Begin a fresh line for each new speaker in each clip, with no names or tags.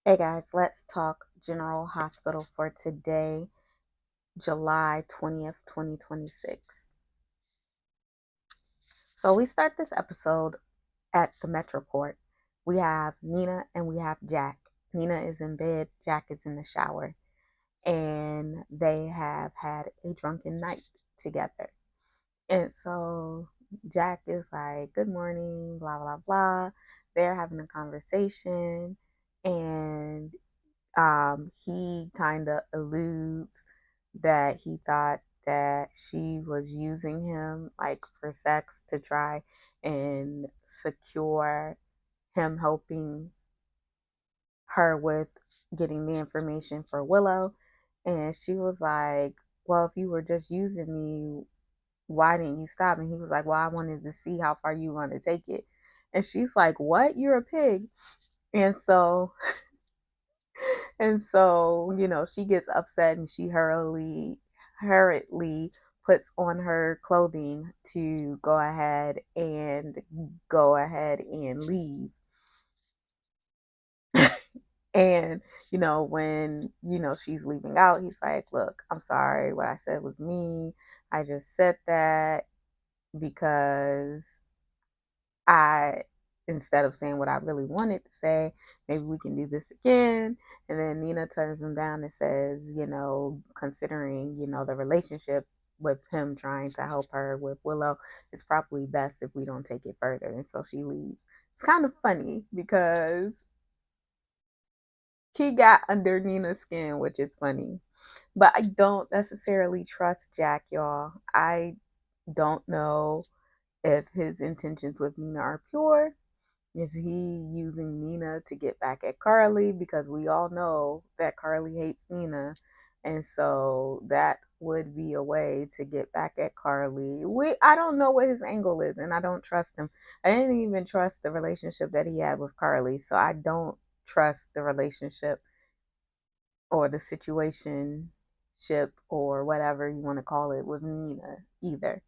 Hey guys, let's talk General Hospital for today, July 20th, 2026. So we start this episode at the Metroport. We have Nina and we have Jack. Nina is in bed, Jack is in the shower, and they have had a drunken night together. And so Jack is like, "Good morning, blah, blah, blah." They're having a conversation, and he kind of alludes that he thought that she was using him like for sex to try and secure him helping her with getting the information for Willow. And she was like, "Well, if you were just using me, why didn't you stop?" And he was like, "Well, I wanted to see how far you want to take it." And she's like, "What? You're a pig." And so she gets upset and she hurriedly puts on her clothing to go ahead and leave. And when she's leaving out, he's like, "Look, I'm sorry. What I said was me. I just said that because I instead of saying what I really wanted to say, maybe we can do this again." And then Nina turns him down and says, considering, the relationship with him trying to help her with Willow, it's probably best if we don't take it further. And so she leaves. It's kind of funny because he got under Nina's skin, which is funny. But I don't necessarily trust Jack, y'all. I don't know if his intentions with Nina are pure. Is he using Nina to get back at Carly? Because we all know that Carly hates Nina. And so that would be a way to get back at Carly. I don't know what his angle is, and I don't trust him. I didn't even trust the relationship that he had with Carly. So I don't trust the relationship or the situation ship or whatever you want to call it with Nina either.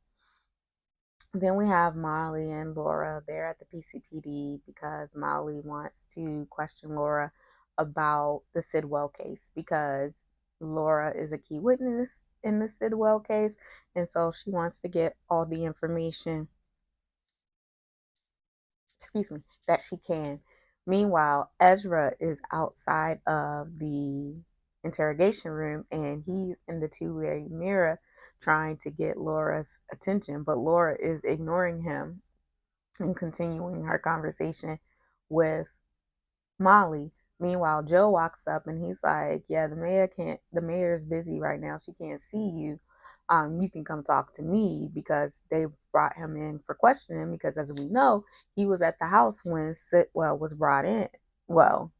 Then we have Molly and Laura. They're at the PCPD because Molly wants to question Laura about the Sidwell case because Laura is a key witness in the Sidwell case. And so she wants to get all the information, that she can. Meanwhile, Ezra is outside of the interrogation room and he's in the two-way mirror trying to get Laura's attention, but Laura is ignoring him and continuing her conversation with Molly. Meanwhile, Joe walks up and he's like, "Yeah, the mayor's busy right now. She can't see you. You can come talk to me," because they brought him in for questioning because as we know, he was at the house when Sitwell was brought in. Well,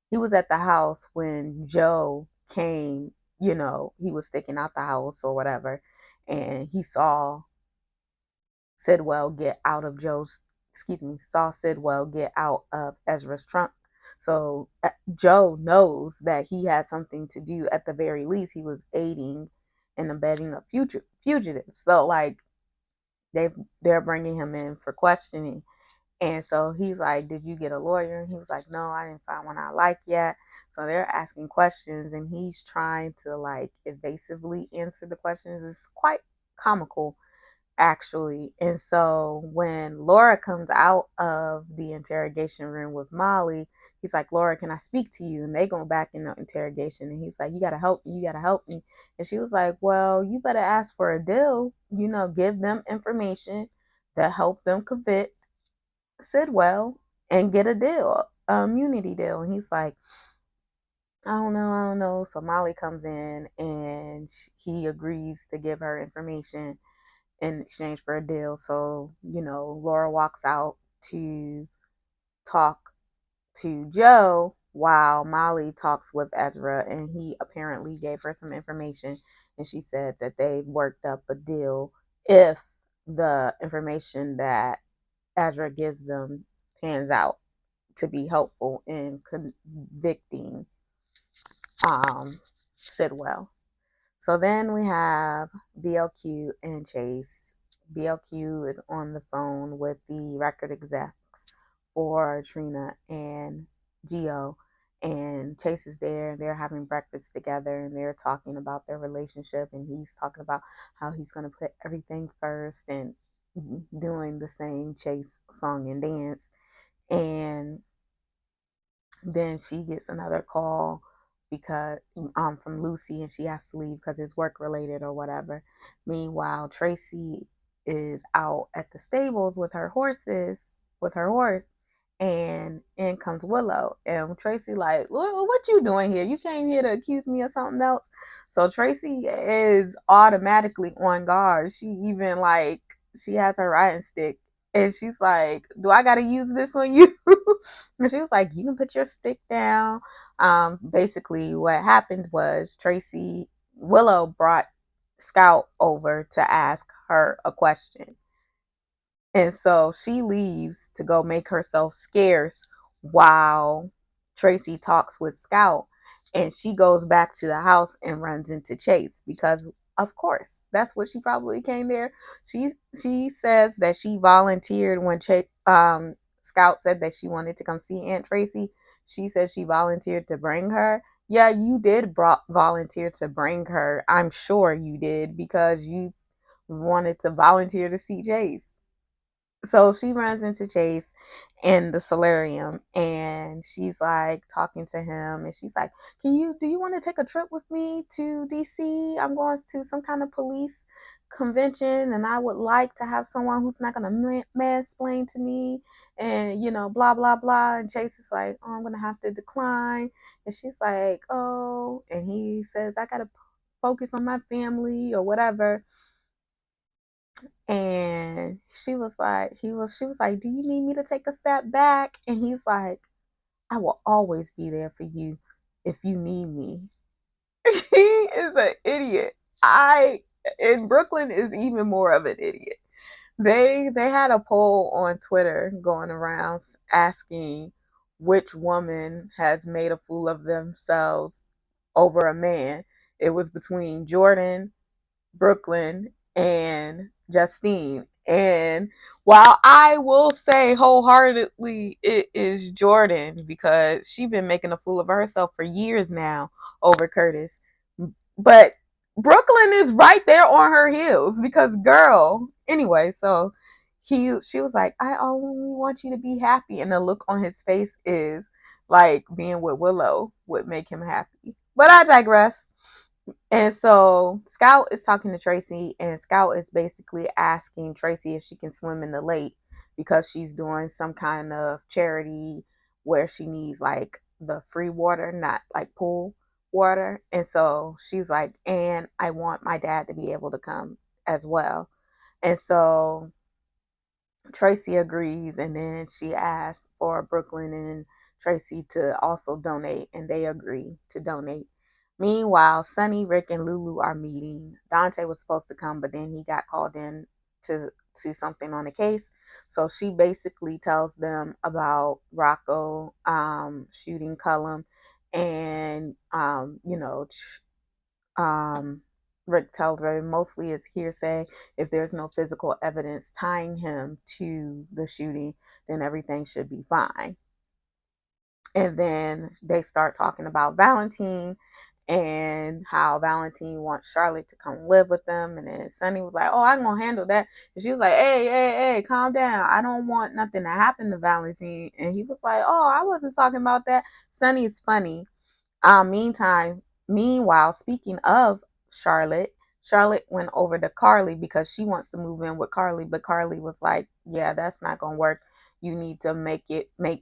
he was at the house when Joe came, he was sticking out the house or whatever, and he saw Sidwell get out of saw Sidwell get out of Ezra's trunk. So Joe knows that he has something to do. At the very least, he was aiding and abetting a fugitive. So like they're bringing him in for questioning. And so he's like, "Did you get a lawyer?" And he was like, "No, I didn't find one I like yet." So they're asking questions and he's trying to like evasively answer the questions. It's quite comical actually. And so when Laura comes out of the interrogation room with Molly, he's like, "Laura, can I speak to you?" And they go back in the interrogation and he's like, "You got to help me. You got to help me." And she was like, "Well, you better ask for a deal, give them information that help them convict Sidwell and get a deal, a immunity deal." And he's like, I don't know." So Molly comes in and he agrees to give her information in exchange for a deal. So, Laura walks out to talk to Joe while Molly talks with Ezra, and he apparently gave her some information. And she said that they worked up a deal if the information that Ezra gives them pans out to be helpful in convicting Sidwell. So then we have BLQ and Chase. BLQ is on the phone with the record execs for Trina and Geo, and Chase is there, and they're having breakfast together, and they're talking about their relationship, and he's talking about how he's going to put everything first and doing the same Chase song and dance. And then she gets another call because from Lucy, and she has to leave because it's work related or whatever. Meanwhile, Tracy is out at the stables with her horses, with her horse, and in comes Willow. And Tracy like, what you doing here? You came here to accuse me of something else. So Tracy is automatically on guard. She even like, she has her riding stick, and she's like, do I gotta use this on you? And she was like, you can put your stick down. Basically what happened was Willow brought Scout over to ask her a question. And so she leaves to go make herself scarce while Tracy talks with Scout. And she goes back to the house and runs into Chase because, of course, that's what she probably came there. She says that she volunteered when Scout said that she wanted to come see Aunt Tracy. She said she volunteered to bring her. Yeah, you did volunteer to bring her. I'm sure you did because you wanted to volunteer to see Chase. So she runs into Chase in the solarium, and she's like talking to him, and she's like, do you want to take a trip with me to DC? I'm going to some kind of police convention, and I would like to have someone who's not going to mansplain to me, and blah blah blah. And Chase is like, oh, I'm going to have to decline. And she's like, oh, and he says, I got to focus on my family or whatever. And she was like, do you need me to take a step back? And he's like, I will always be there for you if you need me. He is an idiot. I in Brooklyn is even more of an idiot. They had a poll on Twitter going around asking which woman has made a fool of themselves over a man. It was between Jordan, Brooklyn, and Justine. And while I will say wholeheartedly it is Jordan because she's been making a fool of herself for years now over Curtis. But Brooklyn is right there on her heels because girl. Anyway, so she was like, I only want you to be happy. And the look on his face is like being with Willow would make him happy. But I digress. And so Scout is talking to Tracy, and Scout is basically asking Tracy if she can swim in the lake because she's doing some kind of charity where she needs like the free water, not like pool water. And so she's like, and I want my dad to be able to come as well. And so Tracy agrees, and then she asks for Brooklyn and Tracy to also donate, and they agree to donate. Meanwhile, Sunny, Rick, and Lulu are meeting. Dante was supposed to come, but then he got called in to something on the case. So she basically tells them about Rocco shooting Cullum, and um, Rick tells her mostly it's hearsay. If there's no physical evidence tying him to the shooting, then everything should be fine. And then they start talking about Valentine and how Valentine wants Charlotte to come live with them. And then Sunny was like, oh, I'm going to handle that. And she was like, hey, calm down. I don't want nothing to happen to Valentine. And he was like, oh, I wasn't talking about that. Sunny's funny. Meanwhile, speaking of Charlotte, Charlotte went over to Carly because she wants to move in with Carly, but Carly was like, "Yeah, that's not gonna work. You need to make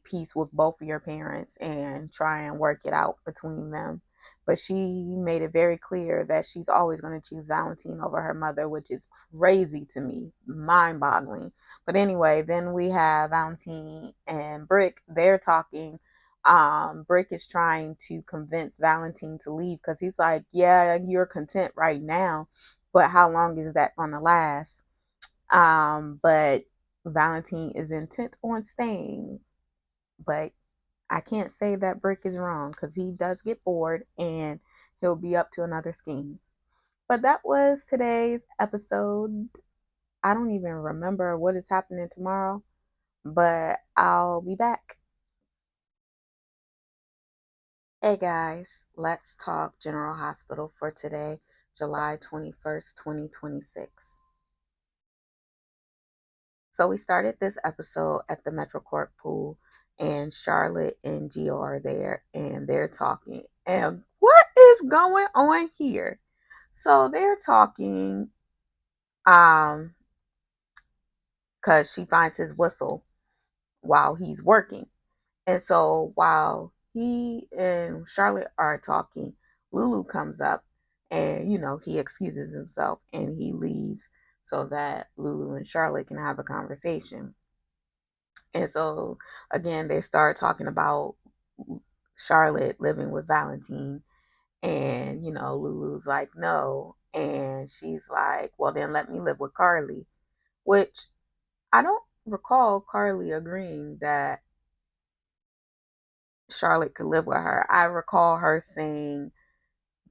peace with both of your parents and try and work it out between them." But she made it very clear that she's always going to choose Valentine over her mother, which is crazy to me, mind boggling. But anyway, then we have Valentine and Brick. They're talking. Brick is trying to convince Valentine to leave because he's like, yeah, you're content right now, but how long is that gonna last? But Valentine is intent on staying, but I can't say that Brick is wrong because he does get bored and he'll be up to another scheme. But that was today's episode. I don't even remember what is happening tomorrow, but I'll be back. Hey guys, let's talk General Hospital for today, July 21st, 2026. So we started this episode at the MetroCorp pool, and Charlotte and Gio are there, and they're talking. And what is going on here? So they're talking, um, because she finds his whistle while he's working. And so while he and Charlotte are talking, Lulu comes up and, he excuses himself and he leaves so that Lulu and Charlotte can have a conversation. And so again, they start talking about Charlotte living with Valentine. And, Lulu's like, no. And she's like, well, then let me live with Carly, which I don't recall Carly agreeing that Charlotte could live with her. I recall her saying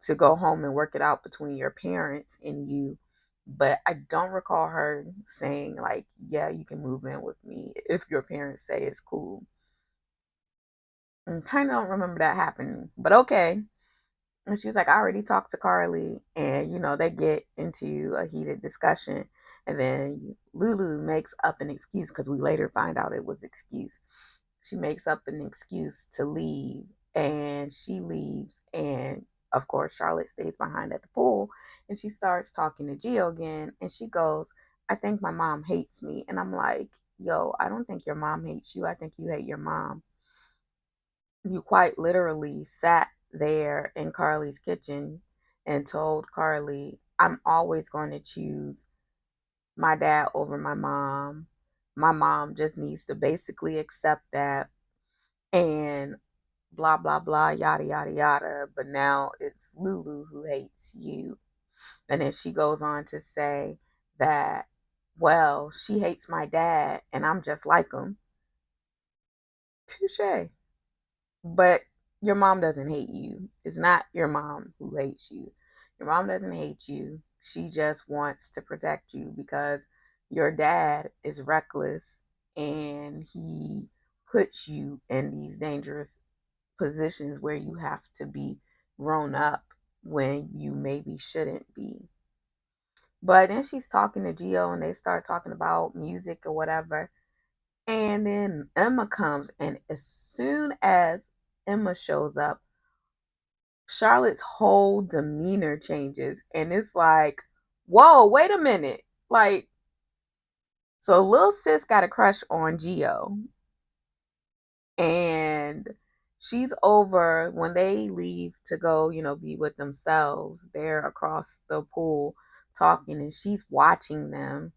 to go home and work it out between your parents and you, but I don't recall her saying, like, yeah, you can move in with me if your parents say it's cool. I kind of don't remember that happening, but okay. And she was like, I already talked to Carly, and they get into a heated discussion. And then Lulu makes up an excuse because we later find out it was excuse. She makes up an excuse to leave, and she leaves. And of course, Charlotte stays behind at the pool, and she starts talking to Gio again. And she goes, I think my mom hates me. And I'm like, yo, I don't think your mom hates you. I think you hate your mom. You quite literally sat there in Carly's kitchen and told Carly, I'm always going to choose my dad over my mom. My mom just needs to basically accept that, and blah, blah, blah, yada, yada, yada. But now it's Lulu who hates you. And then she goes on to say that, well, she hates my dad and I'm just like him. Touche. But your mom doesn't hate you. It's not your mom who hates you. Your mom doesn't hate you. She just wants to protect you because your dad is reckless and he puts you in these dangerous positions where you have to be grown up when you maybe shouldn't be. But then she's talking to Gio and they start talking about music or whatever. And then Emma comes, and as soon as Emma shows up, Charlotte's whole demeanor changes. And it's like, whoa, wait a minute. Like, so little sis got a crush on Gio. And she's over when they leave to go, be with themselves. They're across the pool talking, and she's watching them.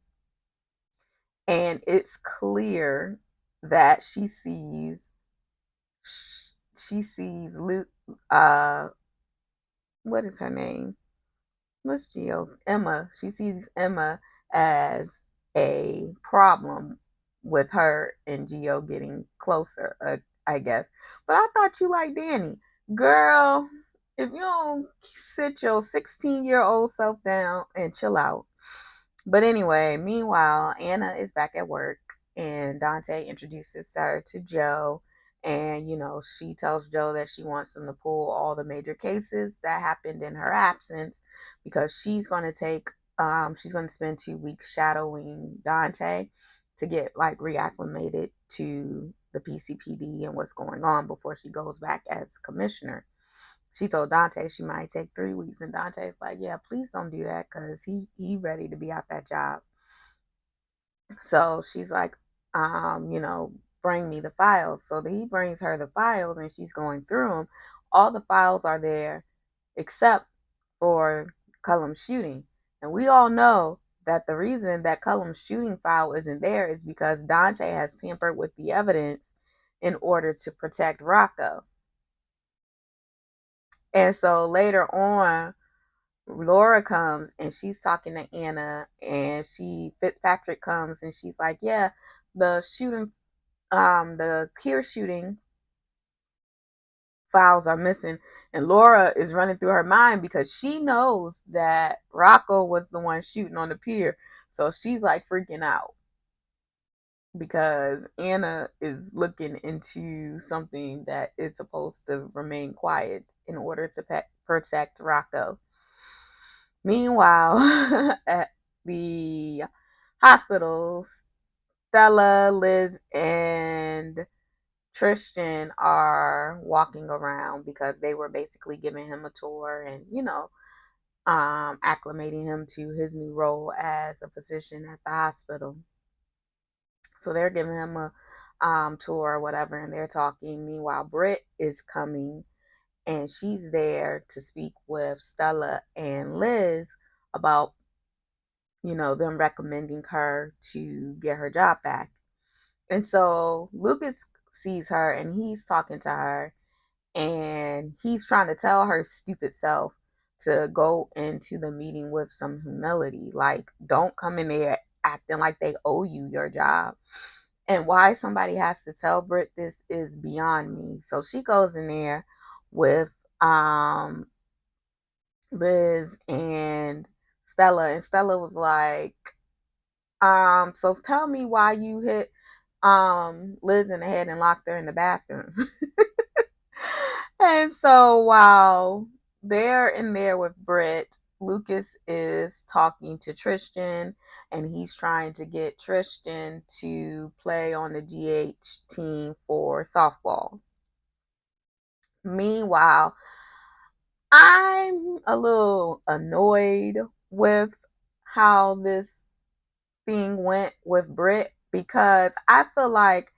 And it's clear that she sees Luke, what is her name? What's Gio? Emma. She sees Emma as a problem with her and Gio getting closer, I guess. But I thought you liked Danny. Girl, if you don't sit your 16-year-old self down and chill out. But anyway, meanwhile, Anna is back at work and Dante introduces her to Joe. And, she tells Joe that she wants him to pull all the major cases that happened in her absence because she's going to spend 2 weeks shadowing Dante to get like reacclimated to the PCPD and what's going on before she goes back as commissioner. She told Dante she might take 3 weeks, and Dante's like, yeah, please don't do that because he ready to be out that job. So she's like, bring me the files. So he brings her the files, and she's going through them. All the files are there except for Cullum's shooting. And we all know that the reason that Cullum's shooting file isn't there is because Dante has tampered with the evidence in order to protect Rocco. And so later on, Laura comes and she's talking to Anna, and Fitzpatrick comes and she's like, yeah, the shooting, the Keir shooting files are missing. And Laura is running through her mind because she knows that Rocco was the one shooting on the pier. So she's like freaking out. because Anna is looking into something that is supposed to remain quiet in order to protect Rocco. Meanwhile, at the hospital, Stella, Liz, and Tristan are walking around because they were basically giving him a tour and, acclimating him to his new role as a physician at the hospital. So they're giving him a tour or whatever, and they're talking. Meanwhile, Britt is coming, and she's there to speak with Stella and Liz about, them recommending her to get her job back. And so Lucas sees her, and he's talking to her, and he's trying to tell her stupid self to go into the meeting with some humility. Like, don't come in there acting like they owe you your job. And why somebody has to tell Britt this is beyond me. So she goes in there with um Liz and Stella, and Stella was like, so tell me why you hit Liz in the head and locked her in the bathroom. And so while they're in there with Britt, Lucas is talking to Tristan, and he's trying to get Tristan to play on the GH team for softball. Meanwhile, I'm a little annoyed with how this thing went with Britt because I feel like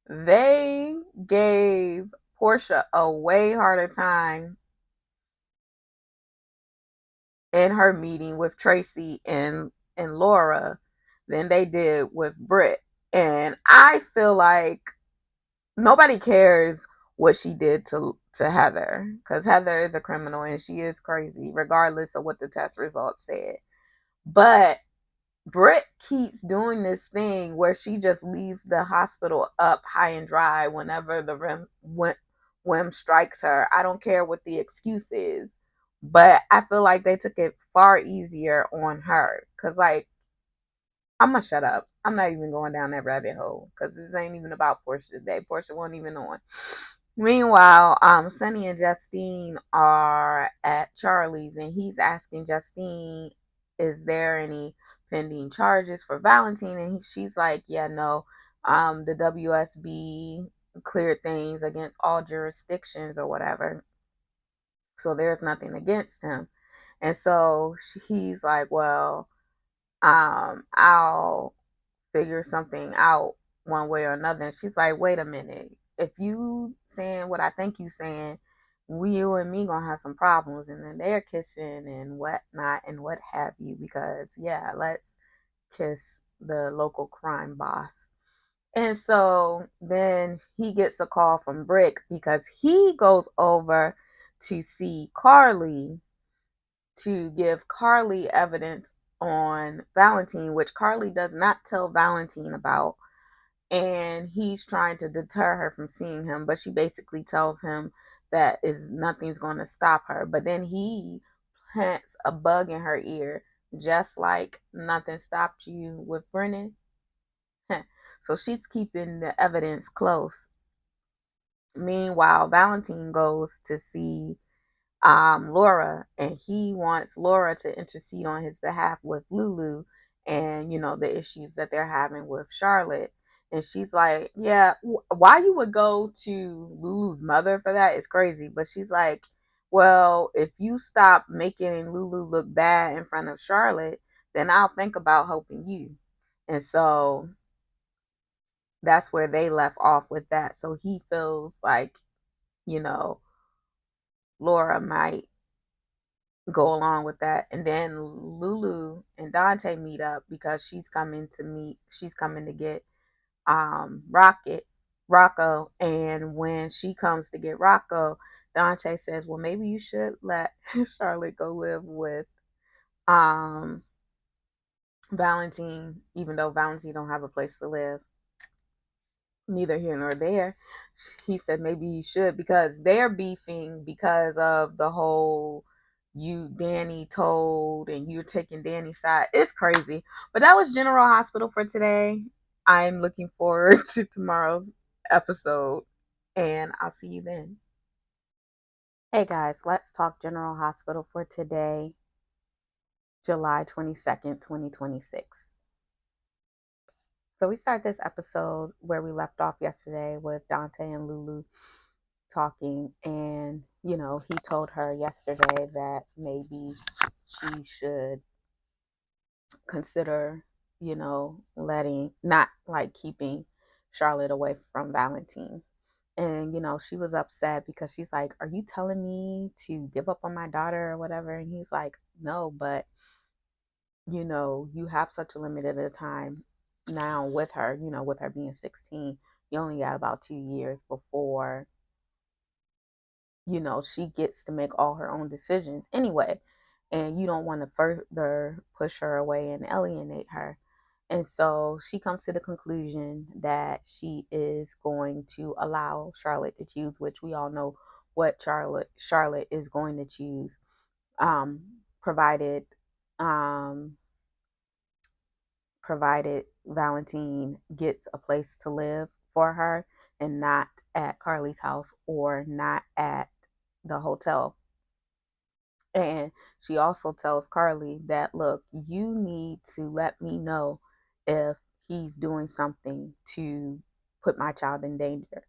they gave Portia a way harder time in her meeting with Tracy and Laura than they did with Britt. And I feel like nobody cares what she did to Heather, because Heather is a criminal and she is crazy, regardless of what the test results said. But Britt keeps doing this thing where she just leaves the hospital up high and dry whenever the whim strikes her. I don't care what the excuse is, but I feel like they took it far easier on her. Cause like, I'm gonna shut up. I'm not even going down that rabbit hole because this ain't even about Portia today. Portia wasn't even on. Meanwhile, Sonny and Justine are at Charlie's, and he's asking Justine, "Is there any pending charges for Valentine?" And she's like, "Yeah, no. The WSB cleared things against all jurisdictions or whatever, so there's nothing against him." And so he's like, "Well, I'll figure something out one way or another." And she's like, "Wait a minute. If you saying what I think you saying, you and me gonna have some problems." And then they're kissing and whatnot and what have you, because yeah, let's kiss the local crime boss. And so then he gets a call from Brick because he goes over to see Carly to give Carly evidence on Valentine, which Carly does not tell Valentine about. And he's trying to deter her from seeing him, but she basically tells him that is nothing's going to stop her. But then he plants a bug in her ear, just like nothing stopped you with Brennan. So she's keeping the evidence close. Meanwhile, Valentine goes to see Laura, and he wants Laura to intercede on his behalf with Lulu and, the issues that they're having with Charlotte. And she's like, "Yeah, why you would go to Lulu's mother for that is crazy." But she's like, "Well, if you stop making Lulu look bad in front of Charlotte, then I'll think about helping you." And so that's where they left off with that. So he feels like, you know, Laura might go along with that. And then Lulu and Dante meet up because she's coming to get Rocco. And when she comes to get Rocco, Dante says, "Well, maybe you should let Charlotte go live with um Valentine, even though Valentine don't have a place to live." Neither here nor there. He said maybe you should, because they're beefing because of the whole "you Danny told" and you're taking Danny's side. It's crazy. But that was General Hospital for today. I'm looking forward to tomorrow's episode, and I'll see you then. Hey guys, let's talk General Hospital for today, July 22nd, 2026. So we start this episode where we left off yesterday with Dante and Lulu talking, and he told her yesterday that maybe she should consider, letting not like keeping Charlotte away from Valentine. And she was upset because she's like, "Are you telling me to give up on my daughter or whatever?" And he's like, "No, but you have such a limited time now with her, with her being 16. You only got about 2 years before, she gets to make all her own decisions anyway. And you don't want to further push her away and alienate her." And so she comes to the conclusion that she is going to allow Charlotte to choose, which we all know what Charlotte is going to choose, um, provided um, provided Valentine gets a place to live for her and not at Carly's house or not at the hotel. And she also tells Carly that, look, you need to let me know if he's doing something to put my child in danger.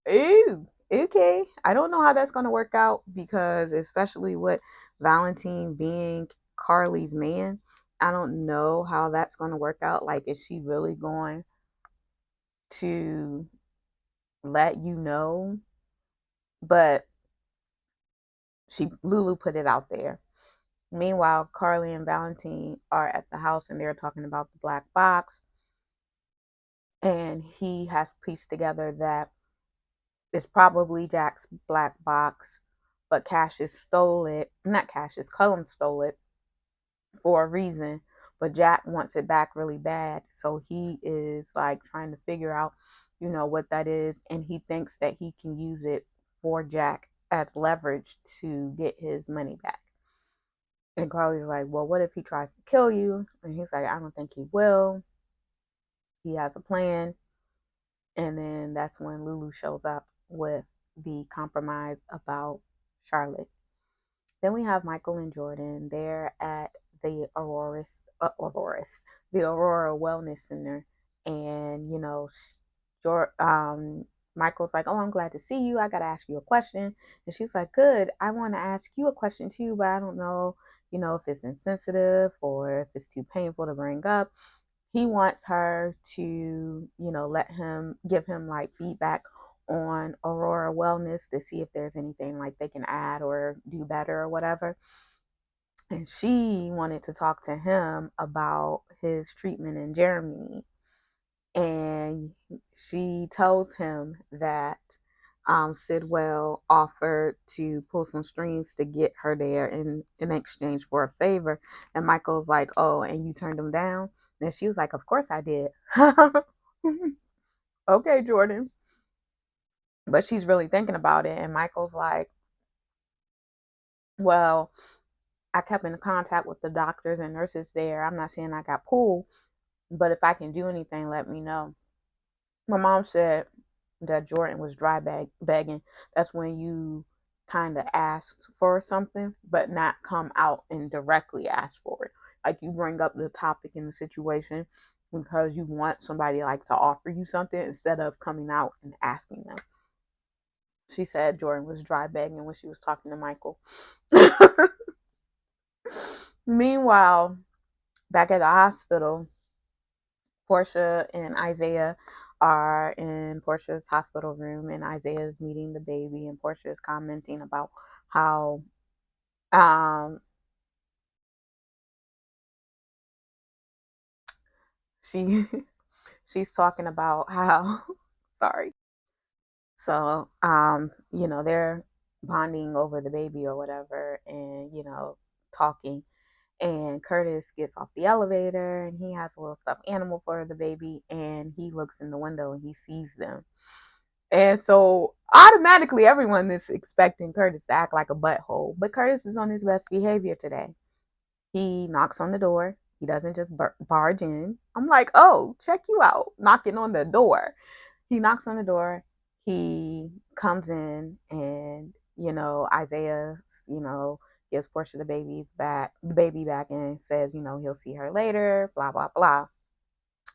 Ooh, okay. I don't know how that's going to work out because, especially with Valentine being Carly's man, I don't know how that's going to work out. Like, is she really going to let you know? But Lulu put it out there. Meanwhile, Carly and Valentine are at the house and they're talking about the black box. And he has pieced together that it's probably Jack's black box, but Cassius stole it. Not Cassius, Cullum stole it for a reason, but Jack wants it back really bad. So he is like trying to figure out, what that is. And he thinks that he can use it for Jack as leverage to get his money back. And Carly's like, well, what if he tries to kill you? And he's like, I don't think he will. He has a plan. And then that's when Lulu shows up with the compromise about Charlotte. Then we have Michael and Jordan. They're at the the Aurora Wellness Center. And, Michael's like, oh, I'm glad to see you. I got to ask you a question. And she's like, good. I want to ask you a question too, but I don't know, if it's insensitive or if it's too painful to bring up. He wants her to, give him like feedback on Aurora Wellness to see if there's anything like they can add or do better or whatever. And she wanted to talk to him about his treatment in Germany. And she tells him that Sidwell offered to pull some strings to get her there in exchange for a favor. And Michael's like, oh, and you turned him down? And she was like, of course I did. Okay, Jordan. But she's really thinking about it. And Michael's like, well, I kept in contact with the doctors and nurses there. I'm not saying I got pulled, but if I can do anything, let me know. My mom said that Jordan was begging. That's when you kind of asked for something, but not come out and directly ask for it. Like you bring up the topic in the situation because you want somebody like to offer you something instead of coming out and asking them. She said Jordan was dry begging when she was talking to Michael. Meanwhile, back at the hospital, Portia and Isaiah are in Portia's hospital room, and Isaiah is meeting the baby, and Portia is commenting about how um she she's talking about how sorry. So they're bonding over the baby or whatever, and talking. And Curtis gets off the elevator and he has a little stuffed animal for the baby, and he looks in the window and he sees them. And so automatically everyone is expecting Curtis to act like a butthole. But Curtis is on his best behavior today. He knocks on the door He doesn't just barge in. I'm like, oh, check you out, knocking on the door. He knocks on the door. He comes in, and Isaiah, gives Portia the baby back, and says, he'll see her later. Blah blah blah,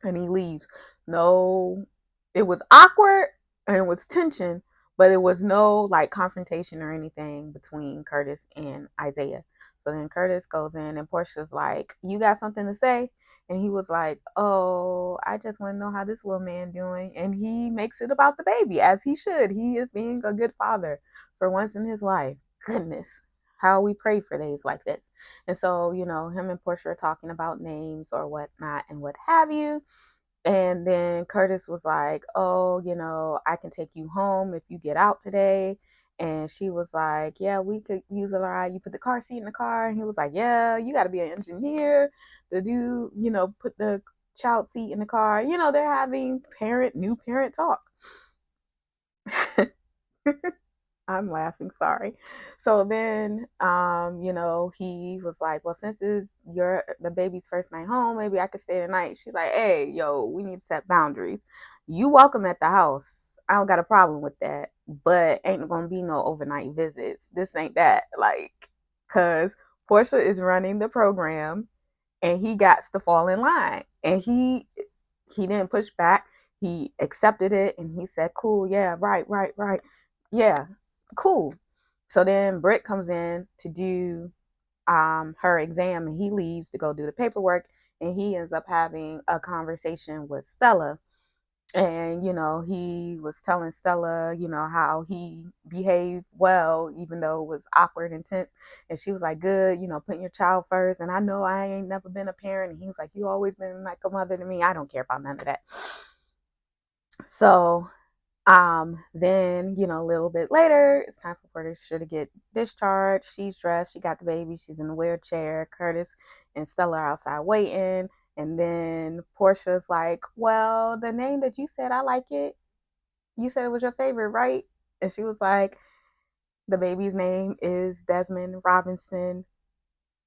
and he leaves. No, it was awkward and it was tension, but it was no like confrontation or anything between Curtis and Isaiah. So then Curtis goes in and Portia's like, "You got something to say?" And he was like, "Oh, I just want to know how this little man doing." And he makes it about the baby, as he should. He is being a good father for once in his life. Goodness, how we pray for days like this. And so, him and Portia are talking about names or whatnot and what have you. And then Curtis was like, "Oh, I can take you home if you get out today." And she was like, "Yeah, we could use a ride. You put the car seat in the car." And he was like, "Yeah, you got to be an engineer to do, put the child seat in the car." They're having new parent talk. I'm laughing, sorry. So then, he was like, "Well, since it's the baby's first night home, maybe I could stay the night." She's like, "Hey, yo, we need to set boundaries. You welcome at the house. I don't got a problem with that, but ain't gonna be no overnight visits. This ain't that, like, cause Portia is running the program, and he got to fall in line, and he didn't push back. He accepted it, and he said, "Cool, yeah, right, right, right, yeah, cool." So then Britt comes in to do her exam, and he leaves to go do the paperwork, and he ends up having a conversation with Stella. And he was telling Stella, how he behaved well, even though it was awkward and tense. And she was like, "Good, putting your child first. And I know I ain't never been a parent." And he was like, "You always been like a mother to me. I don't care about none of that." So then, a little bit later, it's time for Portia to get discharged. She's dressed, she got the baby, she's in the wheelchair. Curtis and Stella are outside waiting. And then Portia's like, "Well, the name that you said, I like it. You said it was your favorite, right?" And she was like, "The baby's name is Desmond Robinson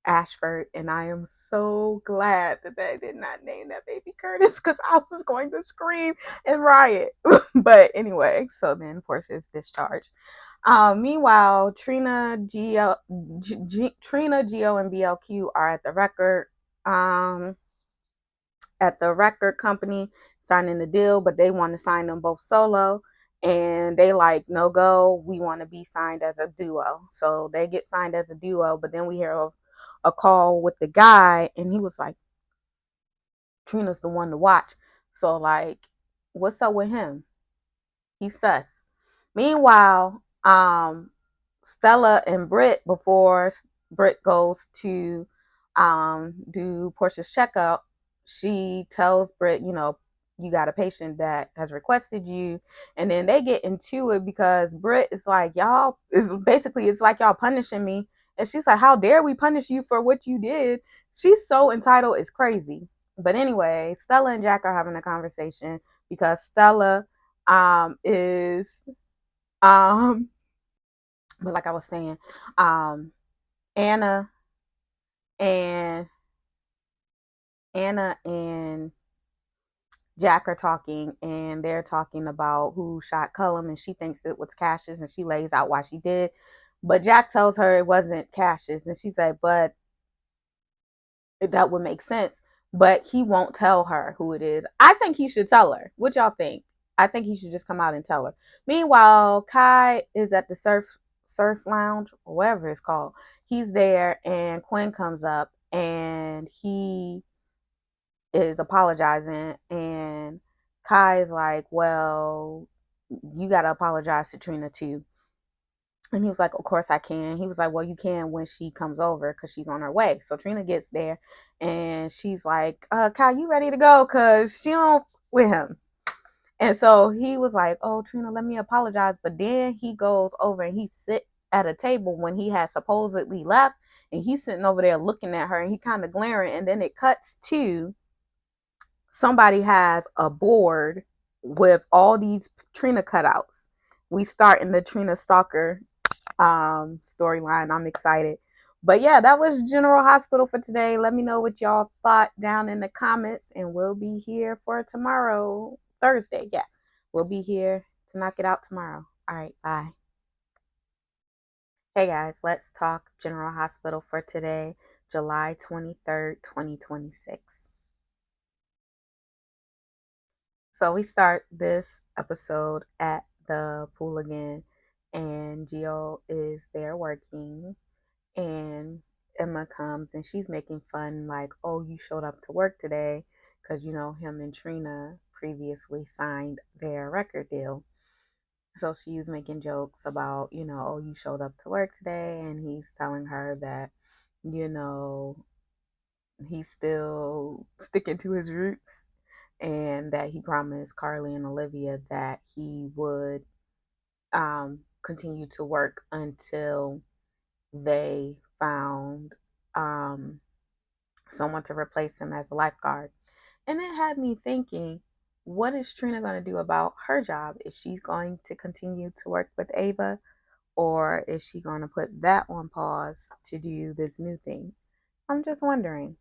Ashford, and I am so glad that they did not name that baby Curtis, because I was going to scream and riot." But anyway, so then Portia is discharged. Meanwhile, Trina, Geo, and BLQ are um, at the record company signing the deal, but they want to sign them both solo. And they like, "No go, we want to be signed as a duo." So they get signed as a duo, but then we hear a call with the guy, and he was like, "Trina's the one to watch." So like, what's up with him? He's sus. Meanwhile, Stella and Britt, before Britt goes to do Portia's checkup, she tells Britt, "You got a patient that has requested you." And then they get into it because Britt is like, "Y'all is basically, it's like y'all punishing me." And she's like, "How dare we punish you for what you did?" She's so entitled, it's crazy. But anyway, Stella and Jack are having a conversation because Stella is um but like I was saying, um Anna and Anna and Jack are talking, and they're talking about who shot Cullum, and she thinks it was Cassius, and she lays out why she did. But Jack tells her it wasn't Cassius, and she said, "But that would make sense." But he won't tell her who it is. I think he should tell her. What y'all think? I think he should just come out and tell her. Meanwhile, Kai is at the surf lounge, or whatever it's called. He's there, and Quinn comes up, and he is apologizing, and Kai is like, "Well, you gotta apologize to Trina too." And he was like, "Of course I can." He was like, "Well, you can when she comes over, because she's on her way." So Trina gets there, and she's like, "Kai, you ready to go?" Because she don't with him. And so he was like, "Oh, Trina, let me apologize." But then he goes over and he sit at a table when he had supposedly left, and he's sitting over there looking at her, and he kind of glaring. And then it cuts to somebody has a board with all these Trina cutouts. We start in the Trina Stalker storyline. I'm excited. But yeah, that was General Hospital for today. Let me know what y'all thought down in the comments, and we'll be here for tomorrow, Thursday. Yeah, we'll be here to knock it out tomorrow. All right, bye. Hey guys, let's talk General Hospital for today, July 23rd, 2026. So we start this episode at the pool again, and Gio is there working, and Emma comes and she's making fun, like, oh, you showed up to work today, because him and Trina previously signed their record deal. So she's making jokes about, oh, you showed up to work today, and he's telling her that, you know, he's still sticking to his roots, and that he promised Carly and Olivia that he would continue to work until they found um, someone to replace him as a lifeguard. And it had me thinking, what is Trina going to do about her job? Is she going to continue to work with Ava, or is she going to put that on pause to do this new thing? I'm just wondering.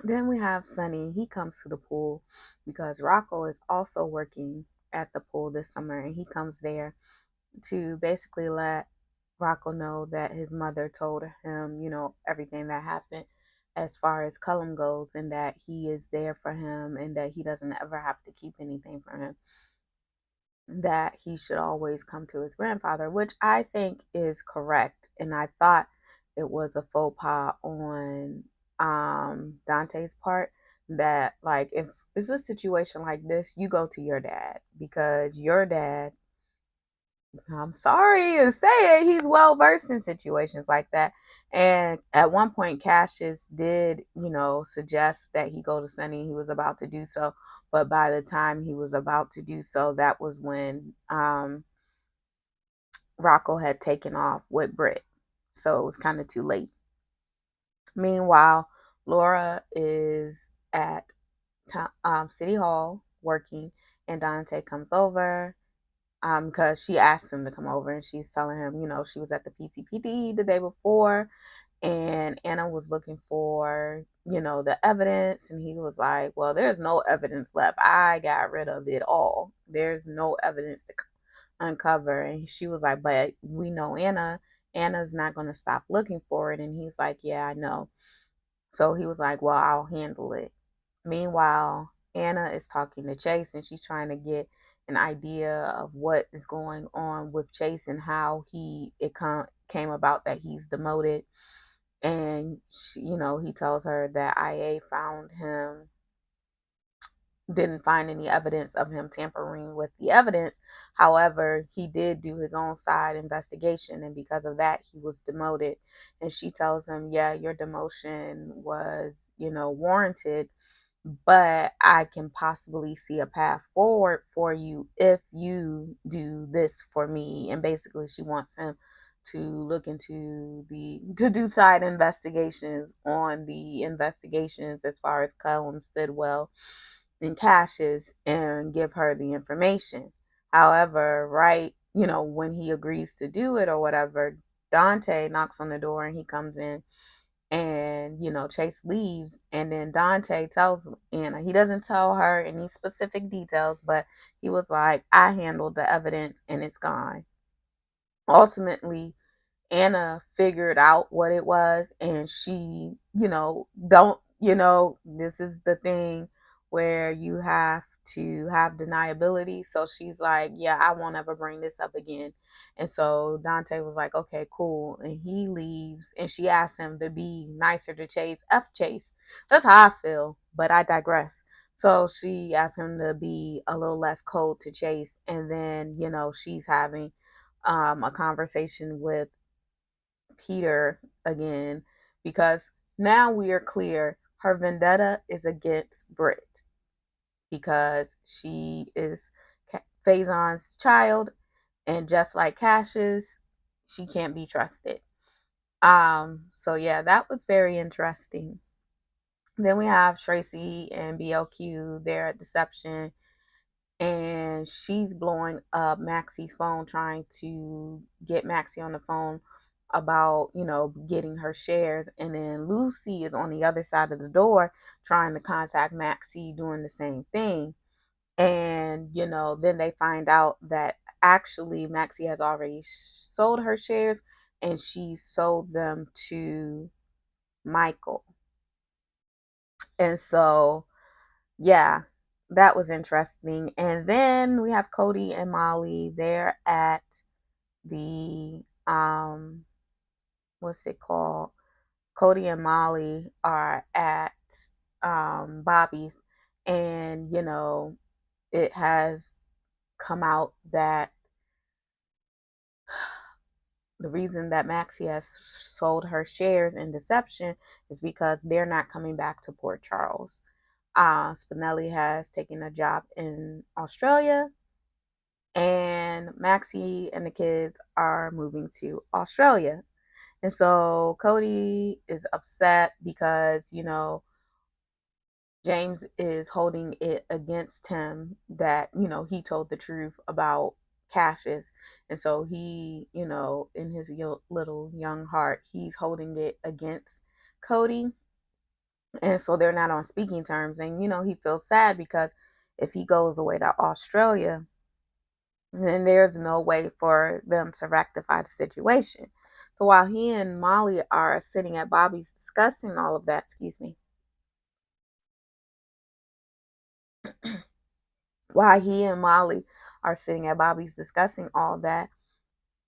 Then we have Sunny. He comes to the pool because Rocco is also working at the pool this summer, and he comes there to basically let Rocco know that his mother told him, everything that happened as far as Cullum goes, and that he is there for him, and that he doesn't ever have to keep anything from him, that he should always come to his grandfather, which I think is correct. And I thought it was a faux pas on Dante's part, that, like, if it's a situation like this, you go to your dad, because your dad, I'm sorry to say it, he's well versed in situations like that. And at one point, Cassius did, suggest that he go to Sunny. He was about to do so, but by the time he was about to do so, that was when Rocco had taken off with Britt, so it was kind of too late. Meanwhile, Laura is at City Hall working, and Dante comes over because she asked him to come over, and she's telling him, she was at the PCPD the day before, and Anna was looking for, the evidence, and he was like, well, there's no evidence left. I got rid of it all. There's no evidence to uncover. And she was like, but we know Anna's not going to stop looking for it. And he's like, yeah, I know. So he was like, well, I'll handle it. Meanwhile, Anna is talking to Chase, and she's trying to get an idea of what is going on with Chase, and how came about that he's demoted. And he tells her that IA found him, didn't find any evidence of him tampering with the evidence. However, he did do his own side investigation, and because of that, he was demoted. And she tells him, yeah, your demotion was, warranted, but I can possibly see a path forward for you if you do this for me. And basically, she wants him to look into to do side investigations on the investigations as far as Cullum, Sidwell, and Cassius, and give her the information. However, right, when he agrees to do it or whatever, Dante knocks on the door, and he comes in, and Chase leaves, and then Dante tells Anna, he doesn't tell her any specific details, but he was like, I handled the evidence and it's gone. Ultimately, Anna figured out what it was, and she, don't, this is the thing where you have to have deniability. So she's like, yeah, I won't ever bring this up again. And so Dante was like, okay, cool. And he leaves, and she asks him to be nicer to Chase. F Chase. That's how I feel, but I digress. So she asked him to be a little less cold to Chase. And then, she's having a conversation with Peter again, because now we are clear, her vendetta is against Britt, because she is Faison's child, and just like Cassius, she can't be trusted. So yeah, that was very interesting. Then we have Tracy and BLQ there at Deception, and she's blowing up Maxie's phone, trying to get Maxie on the phone about, getting her shares. And then Lucy is on the other side of the door trying to contact Maxie, doing the same thing. And, then they find out that actually Maxie has already sold her shares, and she sold them to Michael. And so, yeah, that was interesting. And then we have Cody and Molly. They're at the what's it called? Cody and Molly are at Bobby's, and it has come out that the reason that Maxie has sold her shares in deception is because they're not coming back to Port Charles. Spinelli has taken a job in Australia, and Maxie and the kids are moving to Australia. And so Cody is upset because, James is holding it against him that, he told the truth about Cassius. And so he, in his little young heart, he's holding it against Cody. And so they're not on speaking terms. And, he feels sad because if he goes away to Australia, then there's no way for them to rectify the situation. So while he and Molly are sitting at Bobby's discussing all of that, excuse me, while he and Molly are sitting at Bobby's discussing all that,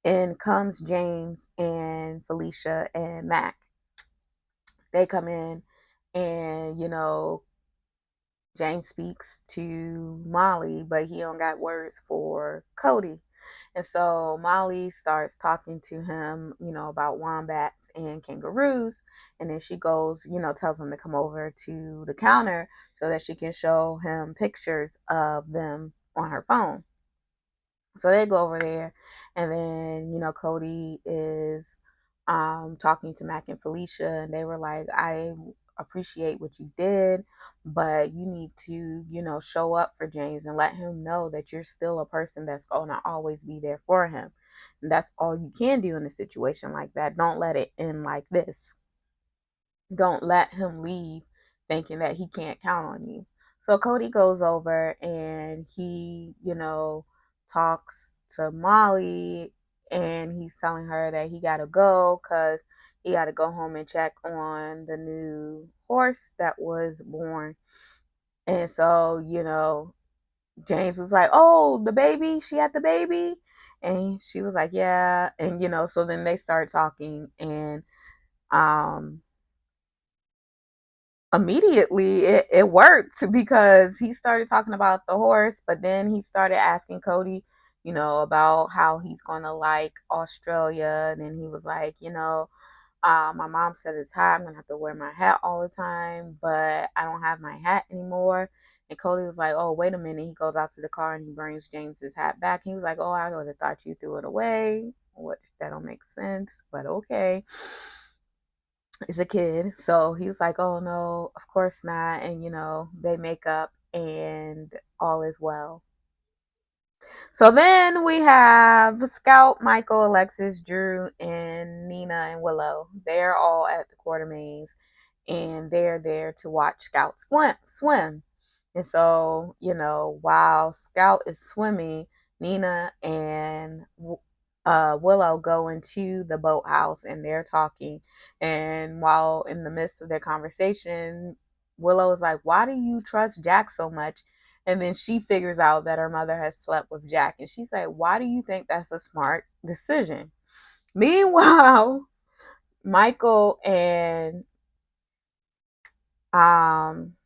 in comes James and Felicia and Mac. They come in, and James speaks to Molly, but he don't got words for Cody. And so Molly starts talking to him, about wombats and kangaroos. And then she goes, tells him to come over to the counter so that she can show him pictures of them on her phone. So they go over there, and then Cody is talking to Mac and Felicia, and they were like, "I appreciate what you did, but you need to show up for James and let him know that you're still a person that's going to always be there for him. And that's all you can do in a situation like that. Don't let it end like this. Don't let him leave thinking that he can't count on you." So Cody goes over, and he, talks to Molly, and he's telling her that he got to go because he got to go home and check on the new horse that was born. And so, James was like, "Oh, the baby? She had the baby?" And she was like, "Yeah." And, so then they start talking, and, um, immediately it worked because he started talking about the horse, but then he started asking Cody, about how he's gonna like Australia. And then he was like, my mom said it's hot, I'm gonna have to wear my hat all the time, but I don't have my hat anymore. And Cody was like, "Oh, wait a minute." He goes out to the car, and he brings James's hat back. He was like, "Oh, I would have thought you threw it away," which that don't make sense, but okay. Is a kid. So he was like, "Oh no, of course not." And they make up, and all is well. So then we have Scout, Michael, Alexis, Drew, and Nina and Willow. They're all at the Quartermains, and they're there to watch Scout swim. And so, while Scout is swimming, Nina and Willow go into the boathouse, and they're talking. And while in the midst of their conversation, Willow is like, "Why do you trust Jack so much?" And then she figures out that her mother has slept with Jack. And she's like, "Why do you think that's a smart decision?" Meanwhile, Michael and um,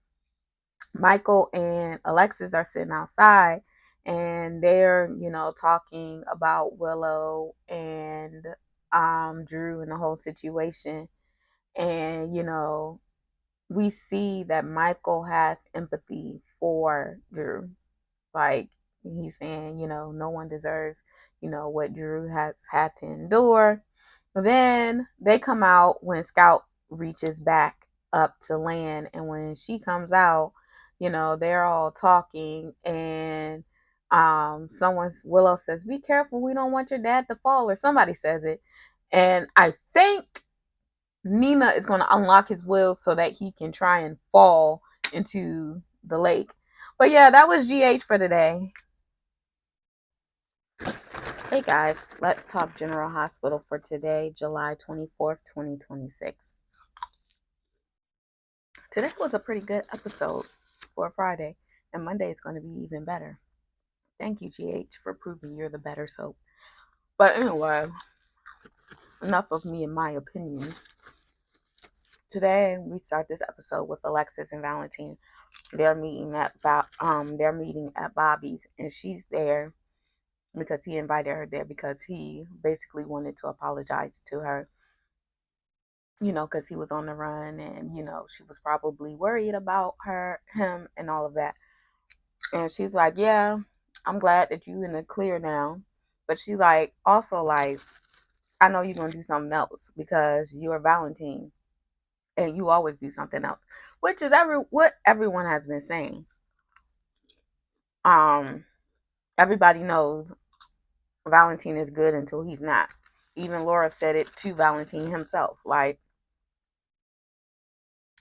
Michael and Alexis are sitting outside, and they're, talking about Willow and Drew and the whole situation. And, we see that Michael has empathy for Drew. Like, he's saying, no one deserves, what Drew has had to endure. Then they come out when Scout reaches back up to land. And when she comes out, they're all talking. And Willow says, "Be careful, we don't want your dad to fall," or somebody says it. And I think Nina is going to unlock his will so that he can try and fall into the lake. But yeah, that was GH for today. Hey guys, let's talk General Hospital for today, July 24th, 2026. Today was a pretty good episode for a Friday, and Monday is going to be even better. Thank you, GH, for proving you're the better soap. But anyway, enough of me and my opinions. Today we start this episode with Alexis and Valentine. They're meeting at Bobby's, and she's there because he invited her there because he basically wanted to apologize to her, because he was on the run, and she was probably worried about him and all of that. And she's like, "Yeah, I'm glad that you in the clear now," but she's like, also like, "I know you're gonna do something else because you're Valentine, and you always do something else," which is what everyone has been saying. Everybody knows Valentine is good until he's not. Even Laura said it to Valentine himself. Like,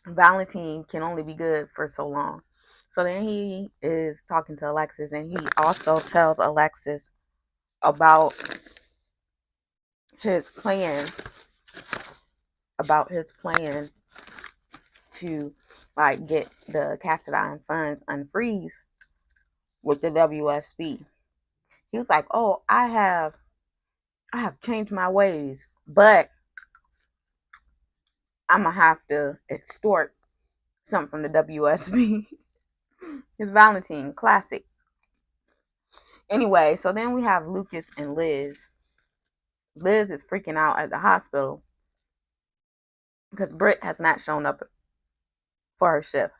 Valentine can only be good for so long. So then he is talking to Alexis, and he also tells Alexis about his plan to like get the Cassadine funds unfreeze with the WSB. He was like, "Oh, I have changed my ways, but I'm gonna have to extort something from the WSB." His Valentine classic. Anyway, so then we have Lucas and Liz. Liz is freaking out at the hospital because Britt has not shown up for her shift.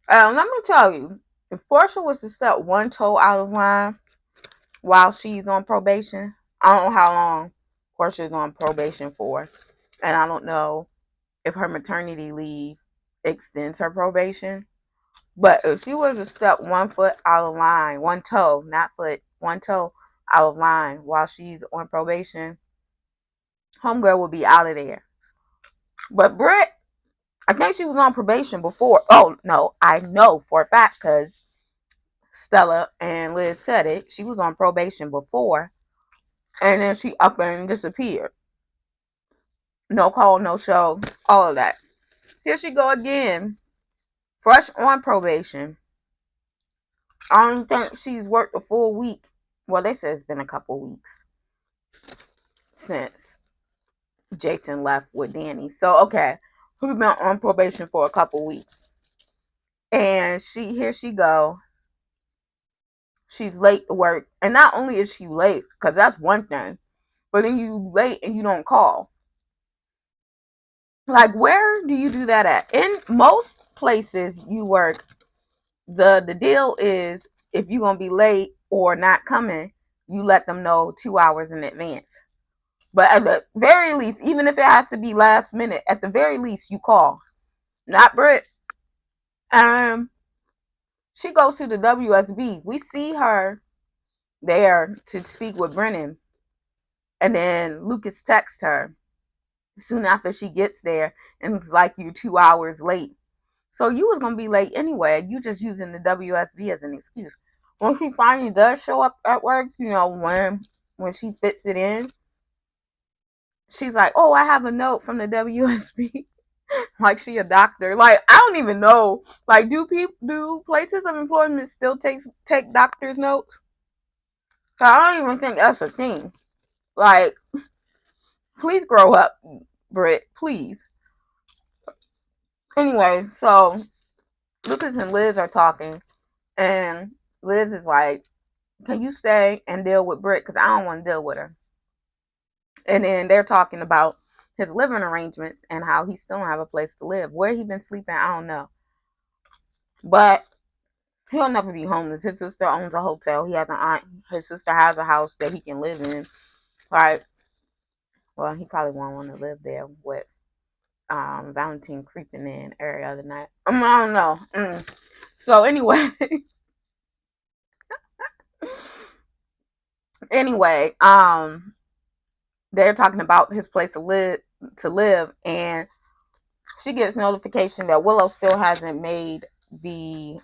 Let me tell you, if Portia was to step one toe out of line while she's on probation, I don't know how long Portia's on probation for, and I don't know if her maternity leave extends her probation. But if she was to step 1 foot out of line, one toe, not foot, one toe out of line while she's on probation, homegirl will be out of there. But Britt, I think she was on probation before. Oh, no, I know for a fact because Stella and Liz said it. She was on probation before, and then she up and disappeared. No call, no show, all of that. Here she go again, fresh on probation. I don't think she's worked a full week. Well, they said it's been a couple weeks since Jason left with Danny. So, okay, she's been on probation for a couple weeks. And here she go. She's late to work. And not only is she late, because that's one thing, but then you late and you don't call. Like, where do you do that at? In most places you work, the deal is if you're going to be late or not coming, you let them know 2 hours in advance. But at the very least, even if it has to be last minute, at the very least, you call. Not Britt. She goes to the WSB. We see her there to speak with Brennan. And then Lucas texts her soon after she gets there and it's like, "You 2 hours late." So you was going to be late anyway. You just using the WSB as an excuse. When she finally does show up at work, when she fits it in, she's like, "Oh, I have a note from the WSB." Like she a doctor. Like, I don't even know. Like, do places of employment still take doctors' notes? So I don't even think that's a thing. Like, please grow up, Britt. Please. Anyway, so Lucas and Liz are talking, and Liz is like, "Can you stay and deal with Britt? Because I don't want to deal with her." And then they're talking about his living arrangements and how he still don't have a place to live. Where he been sleeping, I don't know. But he'll never be homeless. His sister owns a hotel. He has an aunt. His sister has a house that he can live in. Right? Well, he probably won't want to live there with Valentine creeping in every other night. I don't know. So anyway, Anyway, they're talking about his place to live, and she gets notification that Willow still hasn't made the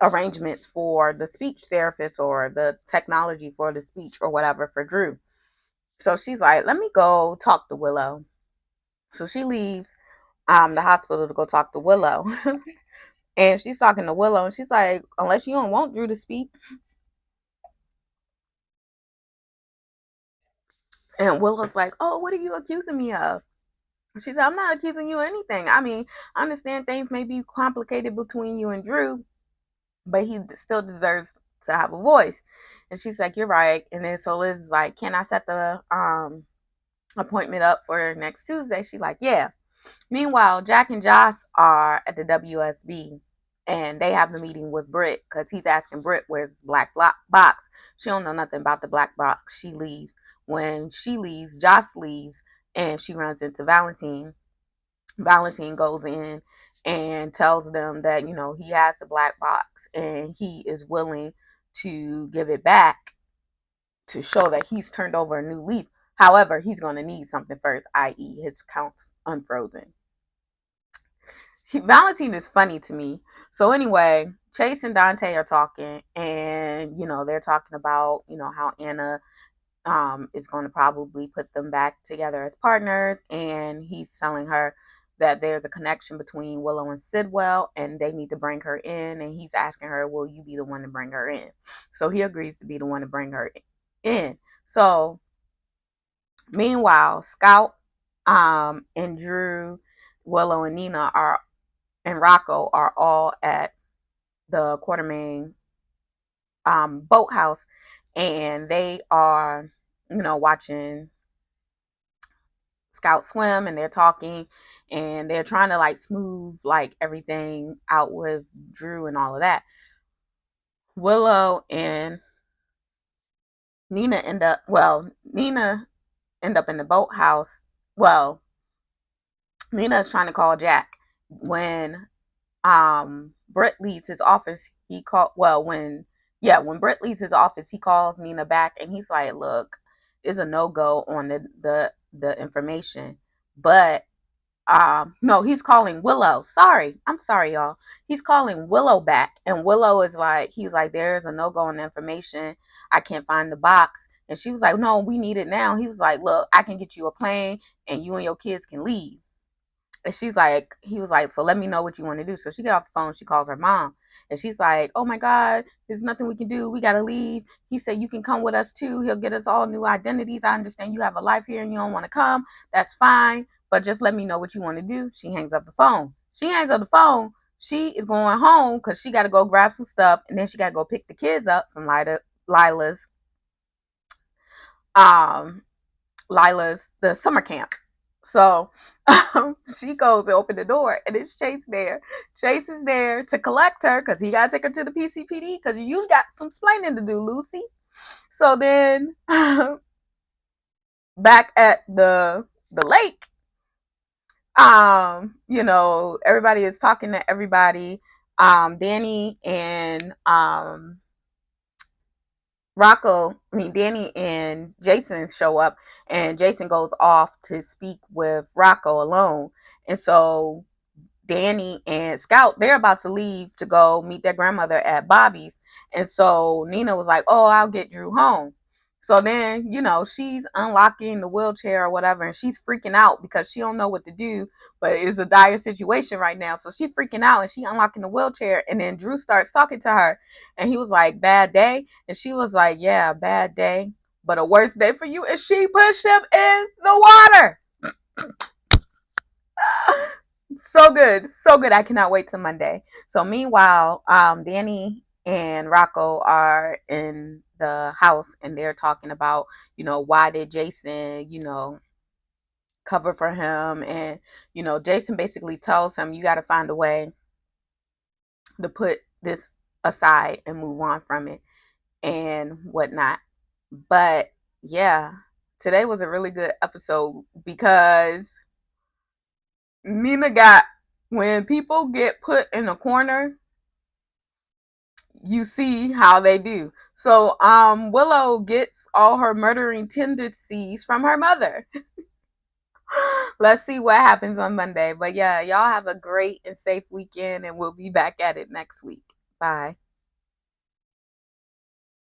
arrangements for the speech therapist or the technology for the speech or whatever for Drew. So she's like, let me go talk to Willow. So she leaves the hospital to go talk to Willow. And she's talking to Willow, and she's like, unless you don't want Drew to speak. And Willow's like, oh, what are you accusing me of? She said, I'm not accusing you of anything. I mean, I understand things may be complicated between you and Drew, but he still deserves to have a voice. And she's like, you're right. And then so Liz is like, can I set the appointment up for next Tuesday? She's like, yeah. Meanwhile, Jack and Joss are at the WSB, and they have the meeting with Britt because he's asking Britt where's the black box. She don't know nothing about the black box. She leaves. When she leaves, Joss leaves, and she runs into Valentine. Valentine goes in and tells them that, he has the black box and he is willing to give it back to show that he's turned over a new leaf. However, he's going to need something first, i.e., his accounts unfrozen. Valentine is funny to me. So anyway, Chase and Dante are talking, and they're talking about how Anna is going to probably put them back together as partners, and he's telling her that there's a connection between Willow and Sidwell, and they need to bring her in, and he's asking her, will you be the one to bring her in? So he agrees to be the one to bring her in. So meanwhile, Scout and Drew, Willow and Nina and Rocco are all at the Quartermain boathouse, and they are watching Scout swim, and they're talking, and they're trying to like smooth like everything out with Drew and all of that. Willow and Nina end up in the boathouse. Well, Nina is trying to call Jack. When Brett leaves his office, when Brett leaves his office, he calls Nina back, and he's like, look, it's a no-go on the information, but no, he's calling Willow. I'm sorry, y'all. He's calling Willow back, and Willow is like, he's like, there's a no-go on the information. I can't find the box. And she was like, no, we need it now. He was like, look, I can get you a plane, and you and your kids can leave. And he was like, so let me know what you want to do. So she got off the phone. She calls her mom. And she's like, oh my God, there's nothing we can do. We got to leave. He said, you can come with us too. He'll get us all new identities. I understand you have a life here and you don't want to come. That's fine. But just let me know what you want to do. She hangs up the phone. She is going home because she got to go grab some stuff. And then she got to go pick the kids up from um, the summer camp. So she goes and open the door, and it's Chase there. Chase is there to collect her because he got to take her to the PCPD because you got some explaining to do, Lucy. So then back at the lake, everybody is talking to everybody. Danny and Danny and Jason show up, and Jason goes off to speak with Rocco alone. And so Danny and Scout, they're about to leave to go meet their grandmother at Bobby's. And so Nina was like, oh, I'll get Drew home. So then, she's unlocking the wheelchair or whatever, and she's freaking out because she don't know what to do, but it's a dire situation right now. So she's freaking out, and she unlocking the wheelchair, and then Drew starts talking to her, and he was like, bad day? And she was like, yeah, bad day, but a worse day for you. And she pushed him in the water. So good, so good. I cannot wait till Monday. So meanwhile, Danny and Rocco are in the house, and they're talking about, why did Jason, cover for him. And Jason basically tells him, you got to find a way to put this aside and move on from it and whatnot. But yeah, today was a really good episode because Nina got, when people get put in a corner, you see how they do. So Willow gets all her murdering tendencies from her mother. Let's see what happens on Monday. But yeah, y'all have a great and safe weekend, and we'll be back at it next week. Bye.